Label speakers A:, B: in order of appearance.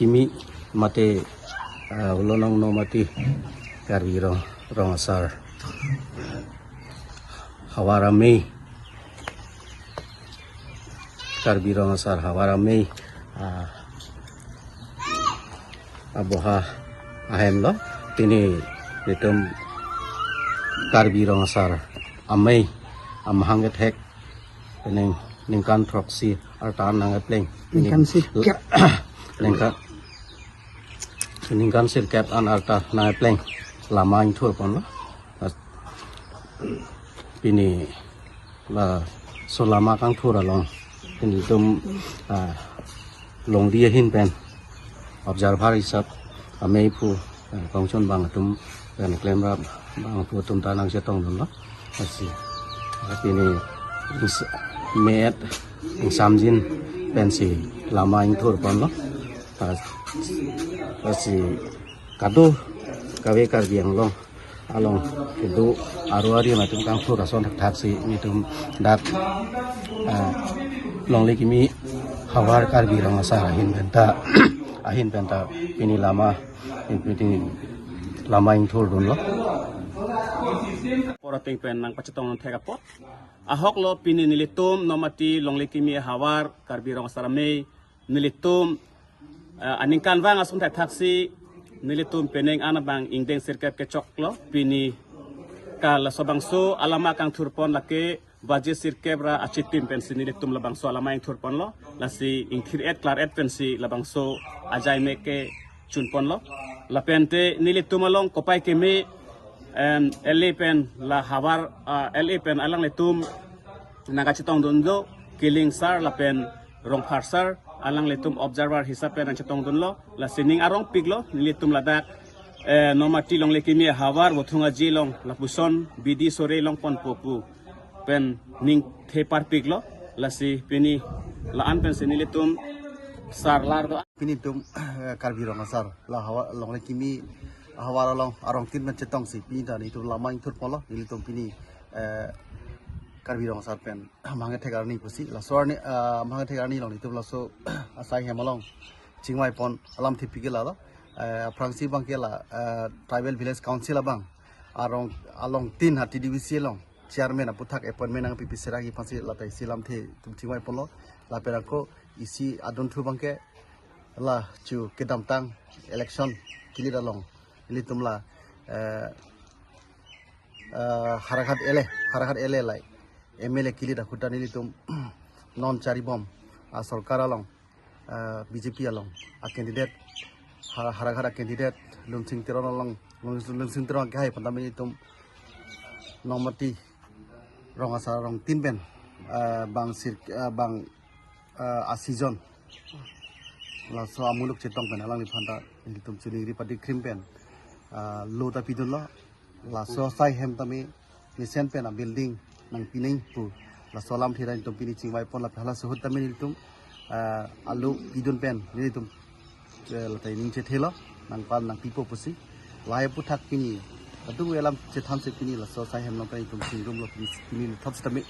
A: kimi mate ulonong no mati kariro rongsar hawara mei karbi rongsar hawara mei aboha ahem lo tini nitum karbi rongsar amei amhanget hek pening ningkan proxy artan nang pleng
B: Ningkan si kep
A: ningkan sir kep an arta nang pleng lama in thur pon lo pini la so lama kang thur along pini tum long dia hin pen observer hisap amei pu kongchon bang tum pen claim rap bang pu tum tanang se tong lo asi pini met samjin pensi lama in thur pon lo asi kado kawe kar biang long along kedu aruari matum kang thur ason thak si mitum dak long le kimi hawar kar bi rong asa ahin benta pini lama in thur dun lo pora pen nang pachetong theka pot ahok lo pini nilitum nomati longle kimi hawar karbi rong sarame nilitum aningkan wang asun thak taksi nilitum peneng anabang ingdeng sirkap ke choklo pini kala sobangso alama kang thurpon lake baje sirkap ra achitim pensi nilitum labangso alama ing thurpon lo lasi ingthir et klar et pensi labangso ajai meke chunpon lo lapente nilitum along kopai kemi Elipen la hawar Elipen alang letum nagachitong dunlo killing sar lapen rong sar alang letum observer hisapen ang chitong dunlo la sining arong piglo nilitum ladak nomati long lekimi hawar bothunga jilong la puson bidi sore long pon popu pen ning thepar piglo la si pini la an pen sinilitum sar lar do
B: pini tum karbi rong asar la hawa long lekimi hawar along arong tin man chetong si pini tani tu lama in thur polo nili tum pini karbi rong asar pen mangai thegar ni pusi la sor ni mangai thegar ni long ni tu la so asai hemalong chingwai pon alam thipike la lo prangsi bangke la tribal village council abang arong along tin hati divisi long chairman aputhak appointment ang pipi seragi pasi la tai silam the tum chingwai pon lo la perako isi adon thu bangke la chu kedam tang election kili dalong ini tumla harakat ele lai MLA kili da khutan ini tum non cari bom sarkar along BJP along a candidate harakat candidate lumsing tiron along lumsing tiron kai pandam ini tum nomati rong asar rong tin ben bang a season la so amuluk chetong ben alang ni phanta ini tum chuni ri pati krim ben lo ta pidun lo la so sai hem tami ni sen pen a building nang pining pu la solam thira tum pini chingwai pon la phala suhut tami ni tum alu pidun pen ni tum la tai ning che thelo nang pan nang pipo pusi lai pu thak pini atu elam che tham se pini la so sai hem no tai tum singrum lo pini thap tami